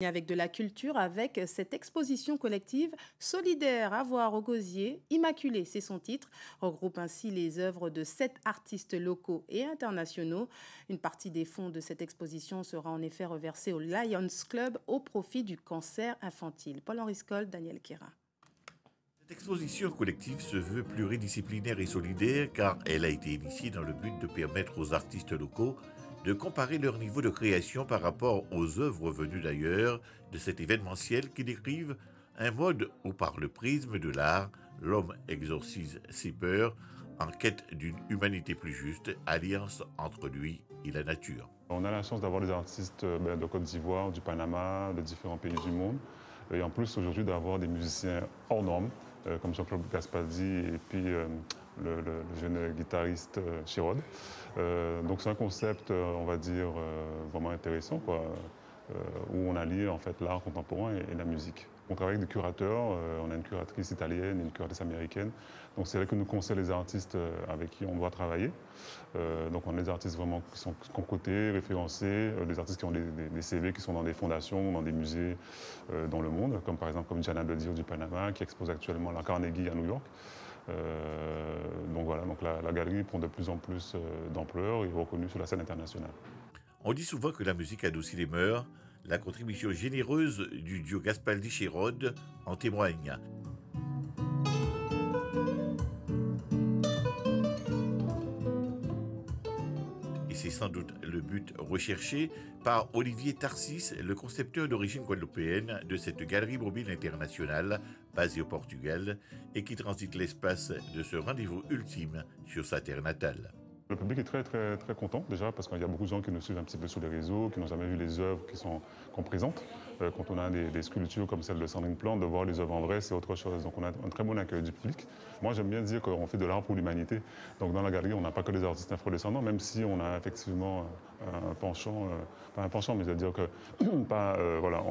Avec de la culture, avec cette exposition collective solidaire à voir au Gosier, Immaculée, c'est son titre, regroupe ainsi les œuvres de 7 artistes locaux et internationaux. Une partie des fonds de cette exposition sera en effet reversée au Lions Club au profit du cancer infantile. Paul-Henri Scoll, Daniel Kera. Cette exposition collective se veut pluridisciplinaire et solidaire car elle a été initiée dans le but de permettre aux artistes locaux de comparer leur niveau de création par rapport aux œuvres venues d'ailleurs de cet événementiel qui décrivent un mode où par le prisme de l'art, l'homme exorcise ses peurs en quête d'une humanité plus juste, alliance entre lui et la nature. On a la chance d'avoir des artistes de Côte d'Ivoire, du Panama, de différents pays du monde. Et en plus aujourd'hui d'avoir des musiciens hors normes, comme Jean-Claude Gaspaldi et puis le jeune guitariste Chirod. Donc c'est un concept, on va dire, vraiment intéressant, quoi, où on allie en fait l'art contemporain et la musique. On travaille avec des curateurs, on a une curatrice italienne et une curatrice américaine. Donc c'est elle que nous conseille les artistes avec qui on doit travailler. Donc on a des artistes vraiment qui sont concoctés, référencés, des artistes qui ont des CV qui sont dans des fondations, dans des musées dans le monde, comme par exemple comme Gianna Bedir du Panama, qui expose actuellement à la Carnegie à New York. Donc voilà, donc la galerie prend de plus en plus d'ampleur et est reconnue sur la scène internationale. On dit souvent que la musique adoucit les mœurs. La contribution généreuse du duo Gaspaldi-Chirod en témoigne. Et c'est sans doute le but recherché par Olivier Tarsis, le concepteur d'origine guadeloupéenne de cette galerie mobile internationale basée au Portugal et qui transite l'espace de ce rendez-vous ultime sur sa terre natale. Le public est très content déjà parce qu'il y a beaucoup de gens qui nous suivent un petit peu sur les réseaux, qui n'ont jamais vu les œuvres qu'on présente. Quand on a des sculptures comme celle de Sandrine Plante, de voir les œuvres en vrai, c'est autre chose. Donc on a un très bon accueil du public. Moi j'aime bien dire qu'on fait de l'art pour l'humanité. Donc dans la galerie, on n'a pas que des artistes afrodescendants, même si on a effectivement un penchant, pas un penchant, mais c'est-à-dire que voilà,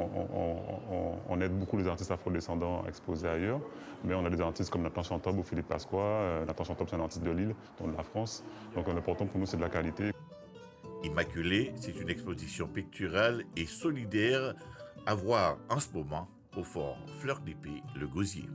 on aide beaucoup les artistes afrodescendants à exposer ailleurs. Mais on a des artistes comme Nathan Chantob ou Philippe Pasqua. Nathan Chantob, c'est un artiste de Lille, donc de la France. Donc l'important pour nous, c'est de la qualité. Immaculée, c'est une exposition picturale et solidaire à voir en ce moment au fort Fleur d'Épée, le Gosier.